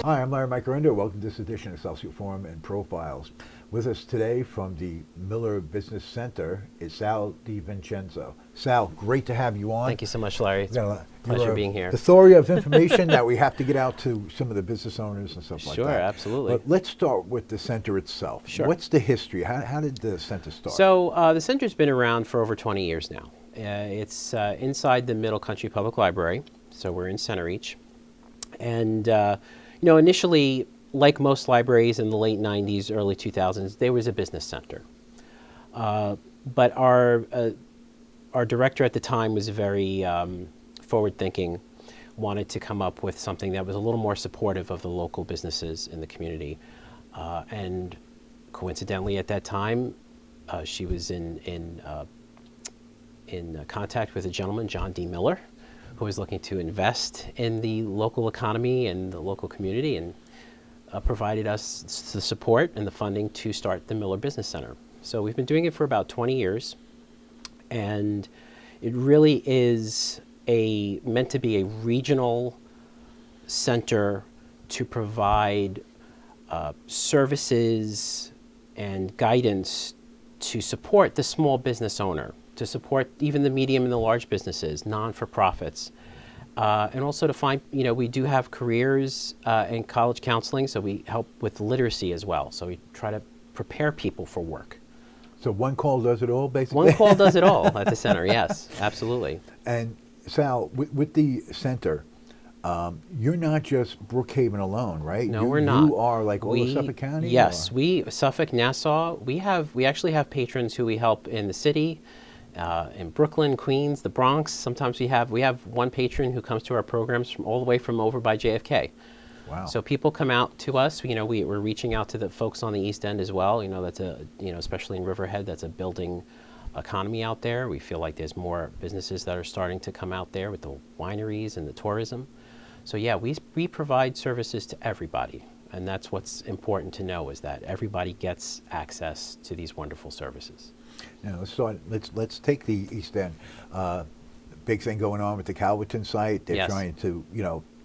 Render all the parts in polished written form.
Hi, I'm Larry Micarendo. Welcome to this edition of Socioforum and Profiles. With us today from the Miller Business Center is Sal DiVincenzo. Sal, great to have you on. Thank you so much, Larry. It's a pleasure being here. The story of information that we have to get out to some of the business owners and stuff like that. Sure, absolutely. But let's start with the center itself. Sure. What's the history? How did the center start? So the center's been around for over 20 years now. It's inside the Middle Country Public Library, so we're in Center Reach. And initially, like most libraries in the late 90s, early 2000s, there was a business center. But our director at the time was very forward-thinking, wanted to come up with something that was a little more supportive of the local businesses in the community. And coincidentally, at that time, she was in contact with a gentleman, John D. Miller, who was looking to invest in the local economy and the local community, and provided us the support and the funding to start the Miller Business Center. So we've been doing it for about 20 years, and it really is meant to be a regional center to provide services and guidance to support the small business owner, to support even the medium and the large businesses, non-for-profits, and also to find, we do have careers and college counseling, so we help with literacy as well. So we try to prepare people for work. So one call does it all, basically? One call does it all at the center, yes, absolutely. And Sal, with the center, you're not just Brookhaven alone, right? No, we're not. You are like all of Suffolk County? Yes, Suffolk, Nassau, we actually have patrons who we help in the city, in Brooklyn, Queens, the Bronx. Sometimes we have one patron who comes to our programs from all the way from over by JFK. Wow. So people come out to us. We're reaching out to the folks on the East End as well. That's especially in Riverhead, that's a building economy out there. We feel like there's more businesses that are starting to come out there with the wineries and the tourism. So yeah, we provide services to everybody, and that's what's important to know, is that everybody gets access to these wonderful services. Now let's take the East End. Big thing going on with the Calverton site. They're trying to,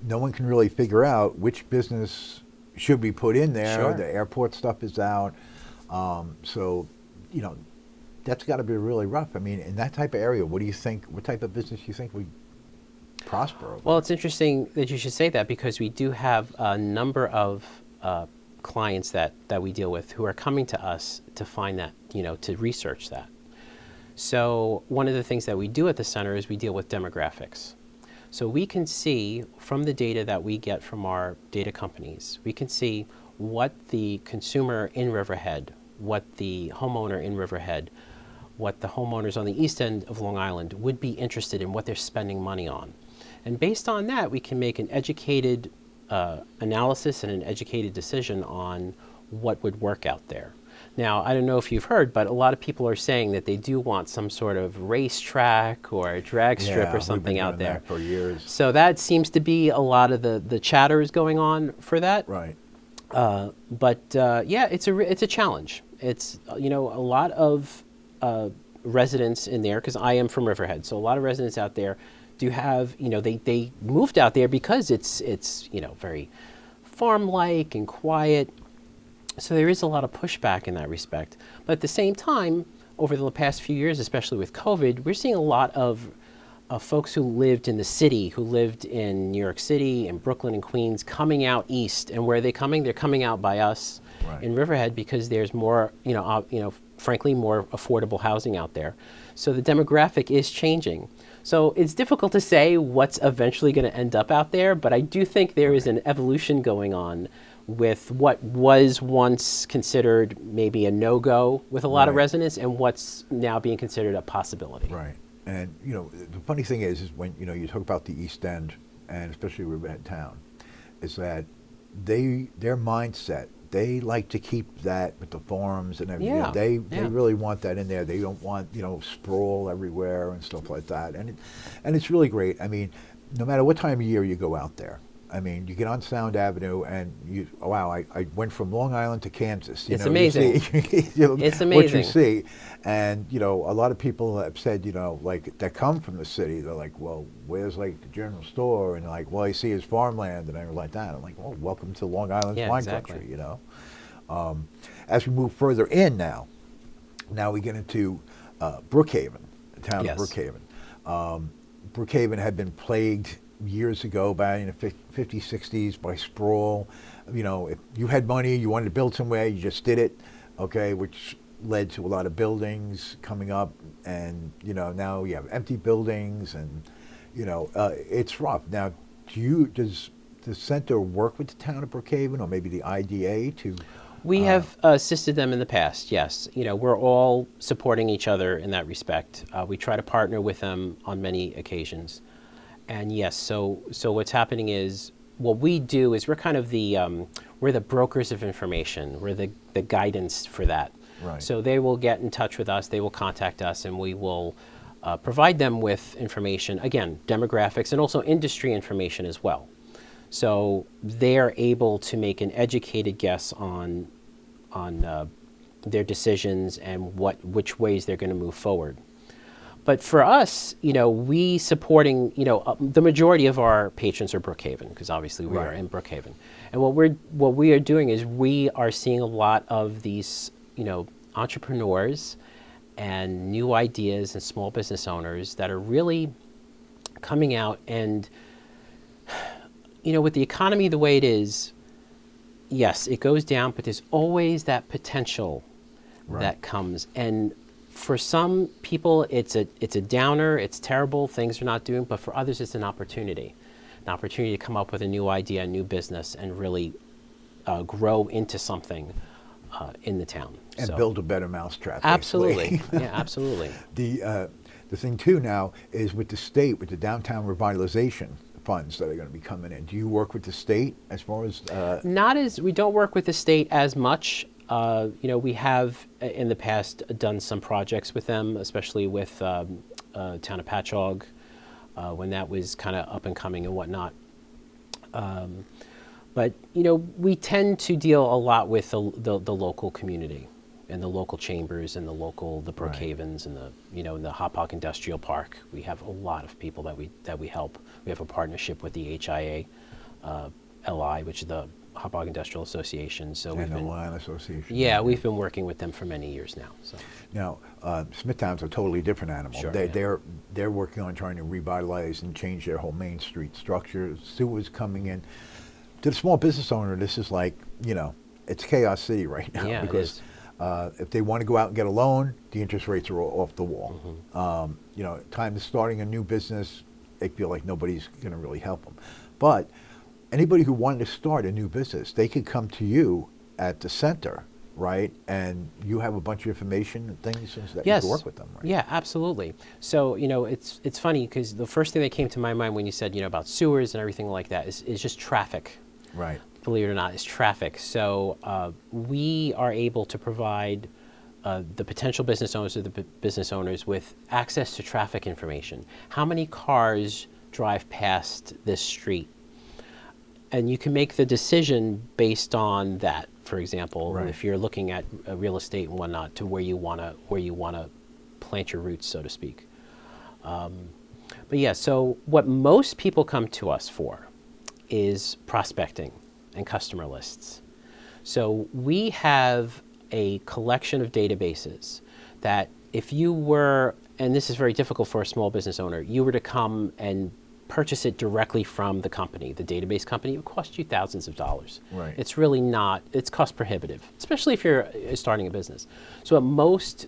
no one can really figure out which business should be put in there. Sure. The airport stuff is out. That's got to be really rough. I mean, in that type of area, what do you think, what type of business do you think would prosper? Well, it's interesting that you should say that, because we do have a number of clients that we deal with who are coming to us to find that, to research that. So one of the things that we do at the center is we deal with demographics. So we can see from the data that we get from our data companies, we can see what the consumer in Riverhead, what the homeowner in Riverhead, what the homeowners on the east end of Long Island would be interested in, what they're spending money on. And based on that, we can make an educated analysis and an educated decision on what would work out there. Now, I don't know if you've heard, but a lot of people are saying that they do want some sort of racetrack or a drag strip or something out there. That for years. So that seems to be a lot of the chatter is going on for that. Right. Yeah, it's a challenge. It's a lot of residents in there, because I am from Riverhead, so a lot of residents out there do have, they moved out there because it's very farm-like and quiet. So there is a lot of pushback in that respect. But at the same time, over the past few years, especially with COVID, we're seeing a lot of folks who lived in the city, who lived in New York City and Brooklyn and Queens, coming out east. And where are they coming? They're coming out by us Right. in Riverhead because there's more, frankly, more affordable housing out there. So the demographic is changing. So it's difficult to say what's eventually going to end up out there, but I do think there is an evolution going on with what was once considered maybe a no-go with a lot of Right. residents and what's now being considered a possibility. Right. And, the funny thing is when, you talk about the East End, and especially Riverhead Town, is that their mindset, they like to keep that with the farms and everything. Yeah, They yeah. really want that in there. They don't want, sprawl everywhere and stuff like that. And it's really great. I mean, no matter what time of year you go out there, I mean, you get on Sound Avenue and I went from Long Island to Kansas. It's you amazing. See, It's What you amazing. see. And, a lot of people have said, like that come from the city, they're like, well, where's like the general store? And like, well, I see his farmland and everything like that. I'm like, well, welcome to Long Island's Yeah, wine exactly. country, As we move further in now we get into Brookhaven, the town Yes. of Brookhaven. Brookhaven had been plagued years ago, back in the 50s, 60s, by sprawl. If you had money, you wanted to build somewhere, you just did it, okay, which led to a lot of buildings coming up. And, now you have empty buildings and, it's rough. Now, does the center work with the town of Brookhaven or maybe the IDA to... We have assisted them in the past, yes. We're all supporting each other in that respect. We try to partner with them on many occasions. And yes, so what's happening is, what we do is we're kind of we're the brokers of information. We're the guidance for that. Right. So they will get in touch with us, they will contact us, and we will provide them with information, again, demographics and also industry information as well. So they're able to make an educated guess on their decisions and which ways they're going to move forward. But for us, we supporting, the majority of our patrons are Brookhaven, because obviously we are Right. in Brookhaven. And what we are doing is we are seeing a lot of these, entrepreneurs and new ideas and small business owners that are really coming out and, with the economy the way it is, yes, it goes down, but there's always that potential Right. that comes. And for some people, it's a downer, it's terrible, things are not doing, but for others, it's an opportunity to come up with a new idea, a new business, and really grow into something in the town. And So- build a better mousetrap. Absolutely, basically. yeah, absolutely. The thing too now is with the state, with the downtown revitalization funds that are going to be coming in. Do you work with the state as far as? We don't work with the state as much. We have in the past done some projects with them, especially with town of Patchogue, when that was kind of up and coming and whatnot. But we tend to deal a lot with the local community and the local chambers and the Right. Brookhavens and in the Hopog Industrial Park. We have a lot of people that we help. We have a partnership with the HIA, LI, which is the Hopog Industrial Association. So And we've the been, Line Association. yeah, we've been working with them for many years now. So Now, Smithtown's a totally different animal. Sure, They, yeah. they're working on trying to revitalize and change their whole Main Street structure. Sewers coming in. To the small business owner, this is like, it's chaos city right now. Yeah, it because is. if they want to go out and get a loan, the interest rates are all off the wall. Mm-hmm. Time to starting a new business, they feel like nobody's going to really help them. But anybody who wanted to start a new business, they could come to you at the center, right? And you have a bunch of information and things that yes, you can work with them, right? yeah, absolutely. So it's funny because the first thing that came to my mind when you said about sewers and everything like that is just traffic. Right. Believe it or not, is traffic. So we are able to provide the potential business owners or the business owners with access to traffic information. How many cars drive past this street? And you can make the decision based on that. For example, Right. if you're looking at real estate and whatnot, to where you want to plant your roots, so to speak. But yeah, so what most people come to us for is prospecting and customer lists. So we have a collection of databases that if you were, and this is very difficult for a small business owner, you were to come and purchase it directly from the company, the database company, it would cost you thousands of dollars. Right. It's really not, it's cost prohibitive, especially if you're starting a business. So what most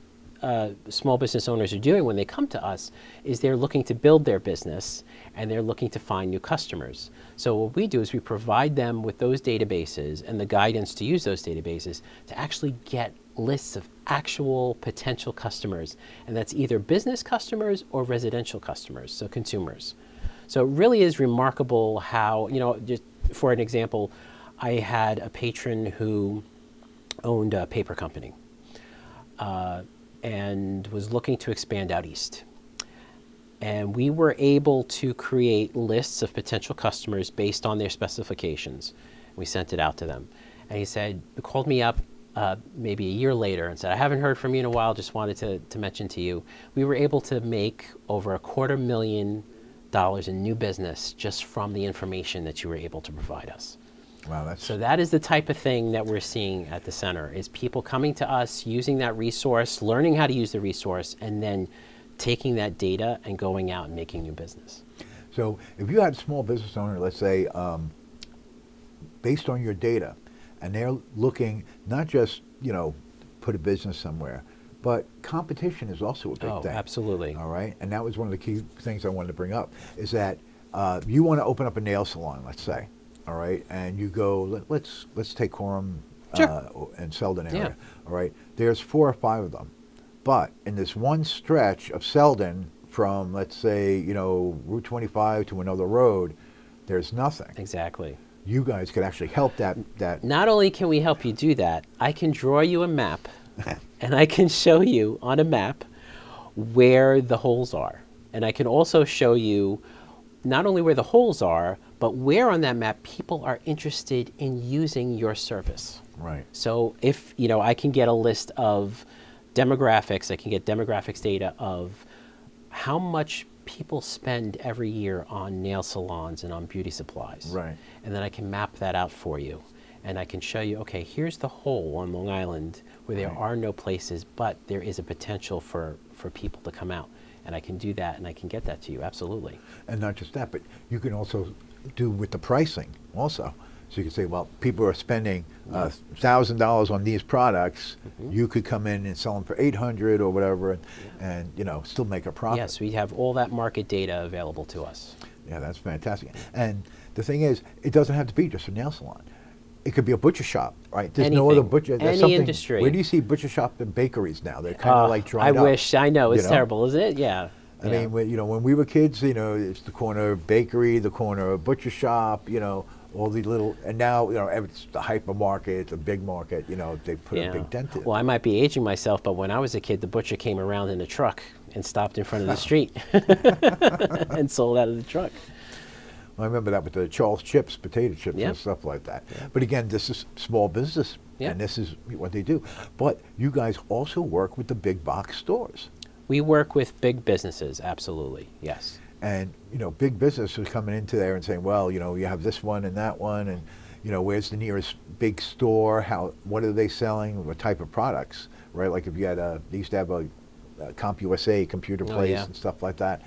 small business owners are doing when they come to us is they're looking to build their business and they're looking to find new customers. So what we do is we provide them with those databases and the guidance to use those databases to actually get lists of actual potential customers. And that's either business customers or residential customers, so consumers. So it really is remarkable how, just for an example, I had a patron who owned a paper company and was looking to expand out east. And we were able to create lists of potential customers based on their specifications. We sent it out to them. And he called me up maybe a year later and said, I haven't heard from you in a while, just wanted to mention to you. We were able to make over $250,000 in new business just from the information that you were able to provide us. Wow, So that is the type of thing that we're seeing at the center, is people coming to us, using that resource, learning how to use the resource, and then taking that data and going out and making new business. So if you had a small business owner, let's say, based on your data, and they're looking not just, put a business somewhere, but competition is also a big thing. Oh, absolutely. All right, and that was one of the key things I wanted to bring up, is that you want to open up a nail salon, let's say, all right, and you go, let's take Coram Sure. and Selden area, Yeah. all right. There's 4 or 5 of them, but in this one stretch of Selden, from let's say Route 25 to another road, there's nothing. Exactly. You guys could actually help that. Not only can we help you do that, I can draw you a map and I can show you on a map where the holes are. And I can also show you not only where the holes are, but where on that map people are interested in using your service. Right. So if, I can get a list of demographics, I can get demographics data of how much people spend every year on nail salons and on beauty supplies. Right. And then I can map that out for you. And I can show you, okay, here's the hole on Long Island where there Right. are no places, but there is a potential for people to come out. And I can do that and I can get that to you, absolutely. And not just that, but you can also do with the pricing also. So you can say, well, people are spending $1,000 on these products. Mm-hmm. You could come in and sell them for $800 or whatever, and still make a profit. Yes, we have all that market data available to us. Yeah, that's fantastic. And the thing is, it doesn't have to be just a nail salon. It could be a butcher shop, right? There's no other Anything. butcher. There's Any something, industry. Where do you see butcher shop and bakeries now? They're kind of like dried I up. wish, I know, it's you know? terrible, isn't it? Yeah. I Yeah. mean, when we were kids, it's the corner bakery, the corner butcher shop, all the little, and now, it's the hypermarket, the big market, they put a big dent in it. Well, I might be aging myself, but when I was a kid, the butcher came around in a truck and stopped in front of the street and sold out of the truck. I remember that with the Charles Chips, potato chips Yeah. and stuff like that. But again, this is small business, Yeah. and this is what they do. But you guys also work with the big box stores. We work with big businesses, absolutely, yes. And, big business is coming into there and saying, well, you have this one and that one, and, where's the nearest big store? What are they selling? What type of products, right? Like if you had they used to have a CompUSA computer place yeah. and stuff like that,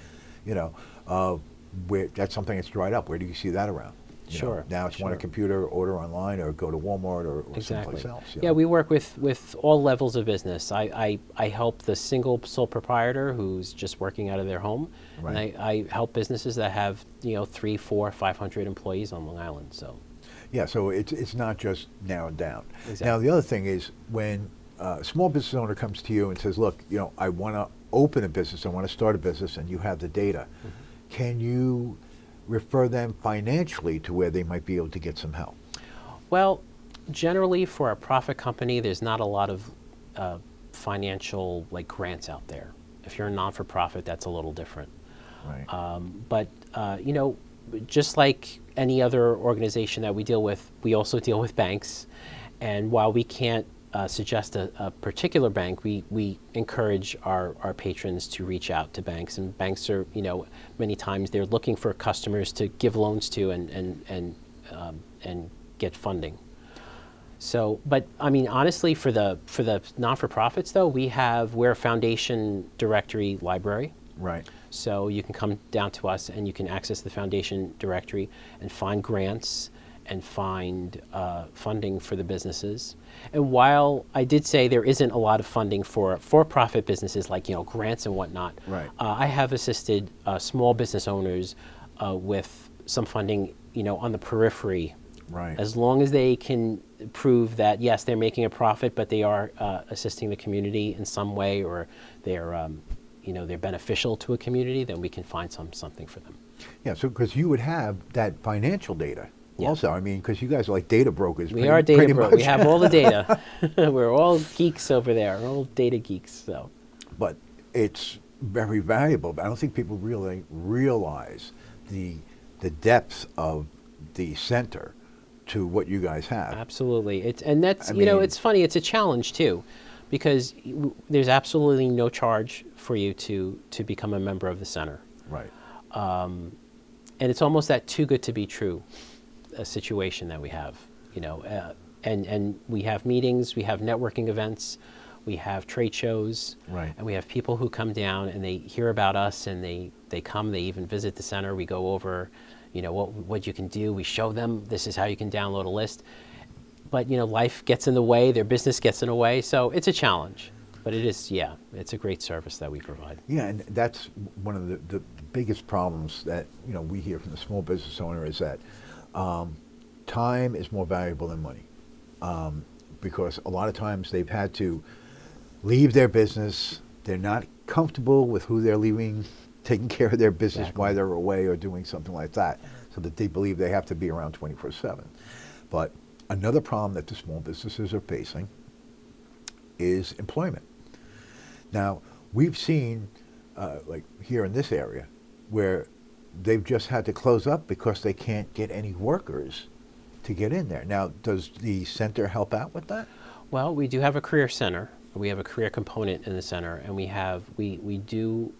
where that's something that's dried up. Where do you see that around? Sure. Now it's want a sure. computer, order online, or go to Walmart or Exactly. someplace else. Yeah, we work with all levels of business. I help the single sole proprietor who's just working out of their home, Right. and I help businesses that have 3, 4, 500 employees on Long Island. So Yeah, so it's not just narrowed down. Exactly. Now, the other thing is when a small business owner comes to you and says, look, I want to open a business, I want to start a business, and you have the data, can you refer them financially to where they might be able to get some help? Well, generally for a profit company, there's not a lot of financial grants out there. If you're a non-for-profit, that's a little different. Right. But just like any other organization that we deal with, we also deal with banks. And while we can't suggest a particular bank, we encourage our patrons to reach out to banks. And banks are, many times they're looking for customers to give loans to and get funding. So, but I mean, honestly, for the non-for-profits though, we're a foundation directory library. Right. So you can come down to us and you can access the foundation directory and find grants and find funding for the businesses. And while I did say there isn't a lot of funding for for-profit businesses like grants and whatnot, Right. I have assisted small business owners with some funding on the periphery. Right. As long as they can prove that yes, they're making a profit, but they are assisting the community in some way, or they're beneficial to a community, then we can find something for them. Yeah, so because you would have that financial data Yeah. also. I mean, because you guys are like data brokers. We pretty- are data pretty brokers. We much. have all the data. We're all geeks over there. We're all data geeks. So But it's very valuable. I don't think people really realize the depth of the center to what you guys have. absolutely, that's I mean- it's funny. It's a challenge too, because there's absolutely no charge for you to become a member of the center. Right. And it's almost that too good to be true situation that we have, and we have meetings, we have networking events, we have trade shows, Right. and we have people who come down and they hear about us and they come, they even visit the center. We go over, what you can do. We show them this is how you can download a list. But life gets in the way, their business gets in the way, so it's a challenge. But it's a great service that we provide. Yeah, and that's one of the biggest problems that we hear from the small business owner is that time is more valuable than money, because a lot of times they've had to leave their business. They're not comfortable with who they're leaving, taking care of their business Exactly. while they're away or doing something like that, so that they believe they have to be around 24/7. But another problem that the small businesses are facing is employment. Now, we've seen, like here in this area, where they've just had to close up because they can't get any workers to get in there. Now, does the center help out with that? Well, we do have a career center. We have a career component in the center, and we do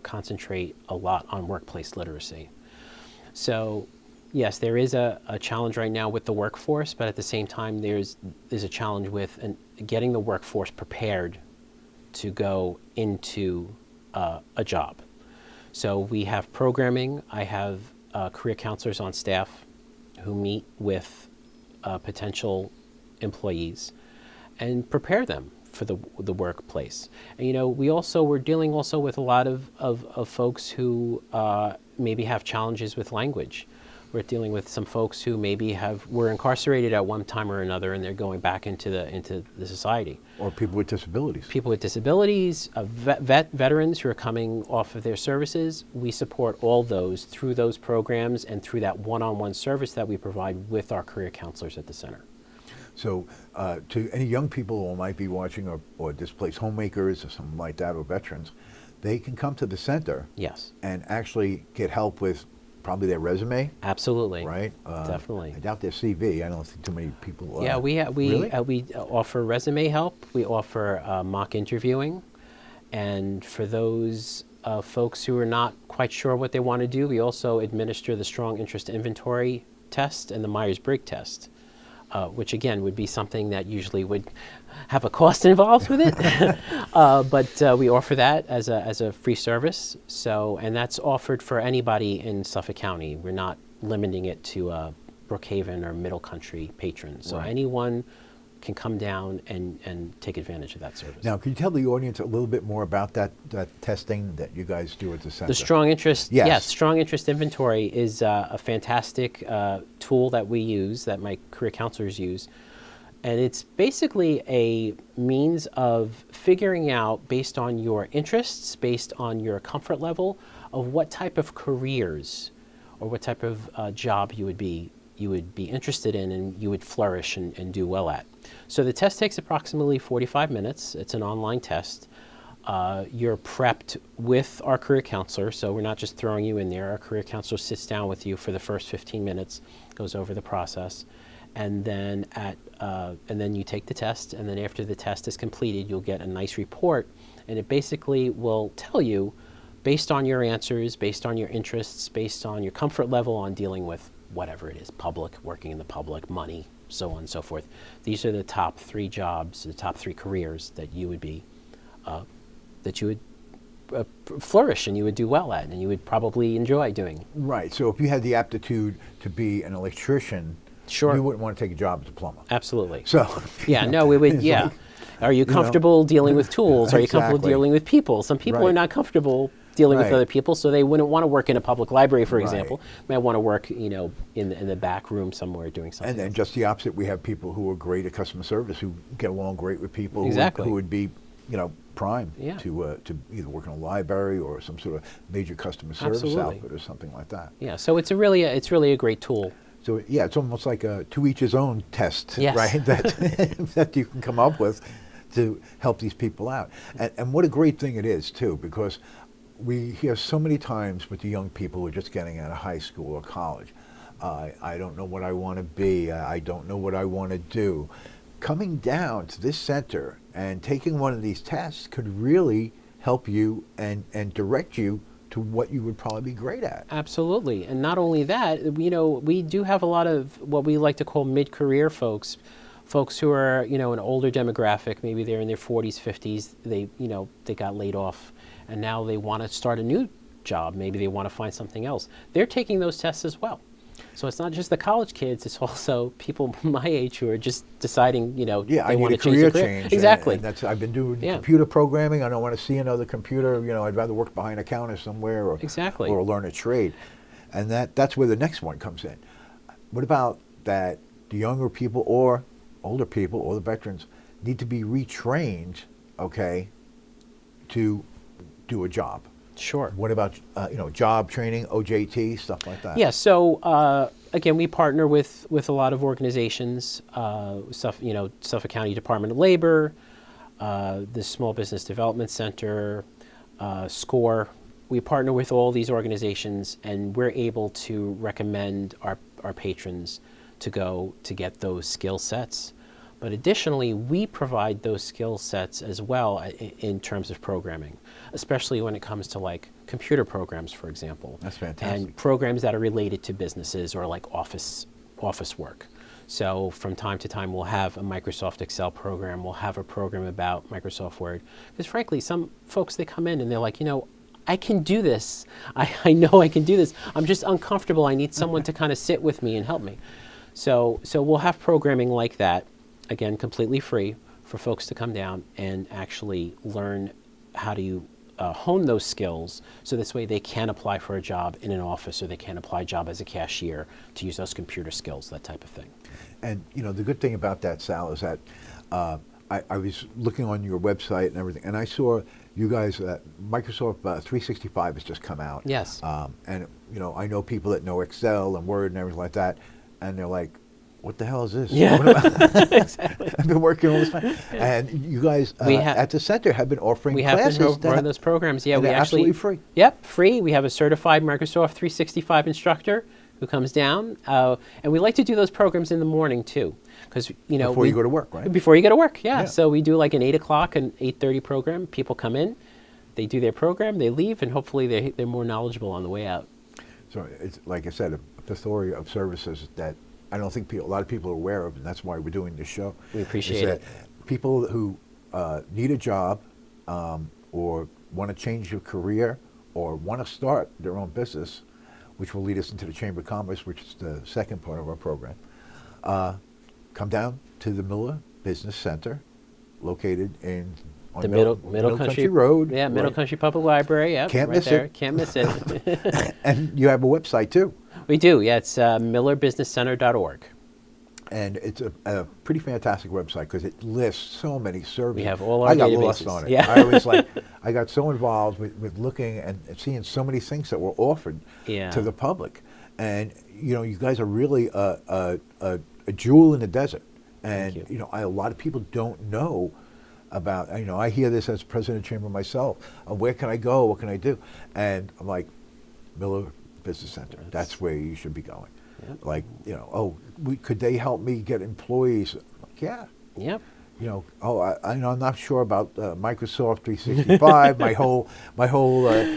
concentrate a lot on workplace literacy. So, yes, there is a challenge right now with the workforce, but at the same time, there's a challenge with getting the workforce prepared to go into a job. So we have programming. I have career counselors on staff who meet with potential employees and prepare them for the workplace. And we're dealing also with a lot of folks who maybe have challenges with language. We're dealing with some folks who maybe were incarcerated at one time or another, and they're going back into the society. Or people with disabilities? People with disabilities, veterans who are coming off of their services. We support all those through those programs and through that one-on-one service that we provide with our career counselors at the center. So to any young people who might be watching, or displaced homemakers or something like that, or veterans, they can come to the center Yes, and actually get help with probably their resume, absolutely. right? Definitely. I doubt their CV. I don't think too many people. Yeah, we really? offer resume help. We offer mock interviewing, and for those folks who are not quite sure what they want to do, we also administer the Strong Interest Inventory test and the Myers-Briggs test, which again would be something that usually would have a cost involved with it, but we offer that as a free service. So, and that's offered for anybody in Suffolk County. We're not limiting it to Brookhaven or Middle Country patrons. So Right. anyone can come down and take advantage of that service. Now, can you tell the audience a little bit more about that testing that you guys do at the center? The Strong Interest, Yes. Strong Interest Inventory is a fantastic tool that we use, that my career counselors use. And it's basically a means of figuring out, based on your interests, based on your comfort level, of what type of careers or what type of job you would be interested in and you would flourish and do well at. So the test takes approximately 45 minutes. It's an online test. You're prepped with our career counselor, so we're not just throwing you in there. Our career counselor sits down with you for the first 15 minutes, goes over the process, and then you take the test, and then after the test is completed, you'll get a nice report, and it basically will tell you, based on your answers, based on your interests, based on your comfort level on dealing with whatever it is, working in the public, money, so on and so forth. These are the top 3 jobs, the top 3 careers that you would be, that you would flourish and you would do well at, and you would probably enjoy doing. Right. So if you had the aptitude to be an electrician, Sure. you wouldn't want to take a job as a plumber. Absolutely. So Yeah, no, we would, it's yeah. like, Are you comfortable dealing with tools? Are you comfortable Exactly. dealing with people? Some people are Right. not comfortable dealing with Right. other people, so they wouldn't want to work in a public library, for Right. example. They might want to work, in the back room somewhere doing something. and then just the opposite, we have people who are great at customer service, who get along great with people, Exactly. who would be, prime Yeah. to either work in a library or some sort of major customer service Absolutely. outfit or something like that. Yeah, so it's really a great tool. So yeah, it's almost like a to each his own test, Yes. right? That that you can come up with to help these people out. And what a great thing it is too, because we hear so many times with the young people who are just getting out of high school or college, I don't know what I want to be, I don't know what I want to do. Coming down to this center and taking one of these tests could really help you and direct you to what you would probably be great at. Absolutely. And not only that, we do have a lot of what we like to call mid-career folks who are, an older demographic, maybe they're in their 40s, 50s, they got laid off and now they want to start a new job. Maybe they want to find something else. They're taking those tests as well. So it's not just the college kids, it's also people my age who are just deciding, Yeah, they I want need to a change career their change. Exactly. And I've been doing Yeah. computer programming. I don't want to see another computer. I'd rather work behind a counter somewhere or Exactly. or learn a trade. And that's where the next one comes in. What about that the younger people or older people or the veterans need to be retrained, okay, to do a job? Sure. What about job training, OJT, stuff like that? Yeah, so again, we partner with a lot of organizations, Suffolk County Department of Labor, the Small Business Development Center, SCORE. We partner with all these organizations, and we're able to recommend our patrons to go to get those skill sets. But additionally, we provide those skill sets as well in terms of programming, especially when it comes to like computer programs, for example. That's fantastic. And programs that are related to businesses or like office work. So from time to time, we'll have a Microsoft Excel program. We'll have a program about Microsoft Word. Because frankly, some folks, they come in and they're like, I can do this. I know I can do this. I'm just uncomfortable. I need someone to kind of sit with me and help me. So we'll have programming like that. Again, completely free for folks to come down and actually learn how to hone those skills, so this way they can apply for a job in an office or they can apply a job as a cashier to use those computer skills, that type of thing. And the good thing about that, Sal, is that I was looking on your website and everything, and I saw you guys, Microsoft 365 has just come out. Yes. And I know people that know Excel and Word and everything like that, and they're like, what the hell is this? Yeah. Exactly. I've been working all this time. And you guys at the center have been offering We have classes. been running those programs. Yeah, and we they're actually absolutely free. Yep, free. We have a certified Microsoft 365 instructor who comes down, and we like to do those programs in the morning too, because Before you go to work, right? Before you go to work, yeah. Yeah. So we do like an 8 o'clock and 8:30 program. People come in, they do their program, they leave, and hopefully they're more knowledgeable on the way out. So it's like I said, a plethora of services that I don't think a lot of people are aware of, and that's why we're doing this show. We appreciate is that it. People who need a job or want to change their career or want to start their own business, which will lead us into the Chamber of Commerce, which is the second part of our program, come down to the Miller Business Center, located on The Middle Country Road. Yeah, Middle right? Country Public Library. Yeah, Can't right miss there. it. Can't miss it. And you have a website too. We do. Yeah, it's millerbusinesscenter.org. And it's a pretty fantastic website because it lists so many services. We have all our I got databases. lost on it. Yeah. I was like, I got so involved with looking and seeing so many things that were offered Yeah. to the public. And, you guys are really a jewel in the desert. And, Thank you. A lot of people don't know about, I hear this as president of Chamber myself. Where can I go? What can I do? And I'm like, Miller Business Center. That's where you should be going. Yep. Like, could they help me get employees? Like, yeah. Yep. I'm not sure about Microsoft 365. my whole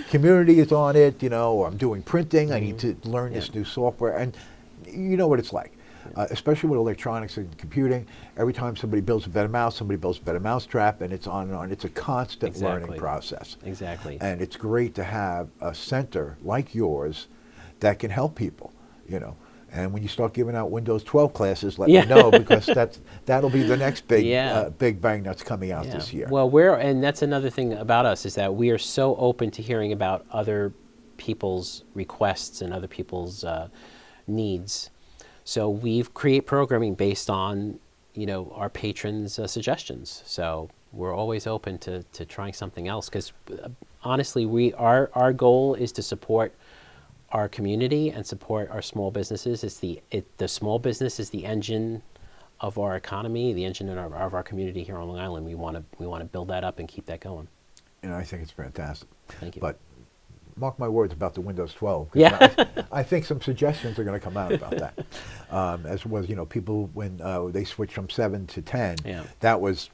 community is on it. Or I'm doing printing. I need to learn this new software, and you know what it's like. especially with electronics and computing. Every time somebody builds a better mouse, somebody builds a better mousetrap, and it's on and on. It's a constant learning process. Exactly. And it's great to have a center like yours that can help people, you know. And when you start giving out Windows 12 classes, let me know, because that'll be the next big bang that's coming out this year. Well, and that's another thing about us, is that we are so open to hearing about other people's requests and other people's needs. So we've create programming based on, you know, our patrons' suggestions. So we're always open to trying something else, because honestly, our goal is to support our community and support our small businesses. It's the small business is the engine of our economy, the engine of our community here on Long Island. We want to build that up and keep that going. And I think it's fantastic. Thank you. But mark my words about the Windows 12. Yeah. I think some suggestions are going to come out about that. As was, you know, people when they switched from 7 to 10, that was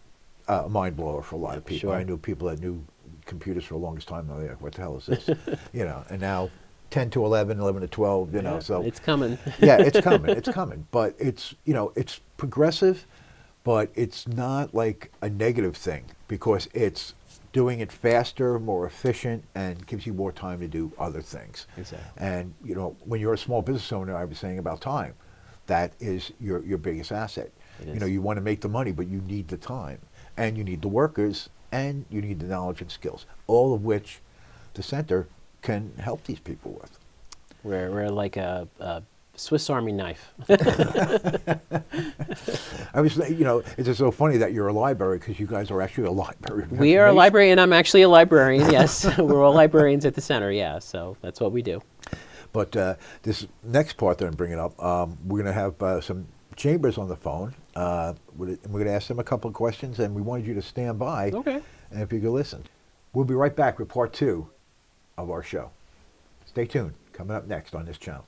a mind blower for a lot of people. Sure. I knew people that knew computers for the longest time. Oh, yeah, what the hell is this? You know, and now 10 to 11, 11 to 12, you know, so. It's coming. Yeah, it's coming, it's coming. But it's, you know, it's progressive, but it's not like a negative thing, because it's doing it faster, more efficient, and gives you more time to do other things. Exactly. And, you know, when you're a small business owner, I was saying about time, that is your biggest asset. You know, you want to make the money, but you need the time, and you need the workers, and you need the knowledge and skills, all of which the center can help these people with. We're like a Swiss Army knife. I was, you know, it's just so funny that you're a library, because you guys are actually a library. We are a library, and I'm actually a librarian. Yes, we're all librarians at the center. Yeah, so that's what we do. But this next part that I'm bringing up, we're going to have some chambers on the phone. We're going to ask them a couple of questions, and we wanted you to stand by. Okay. And if you could listen. We'll be right back with part 2 of our show. Stay tuned. Coming up next on this channel.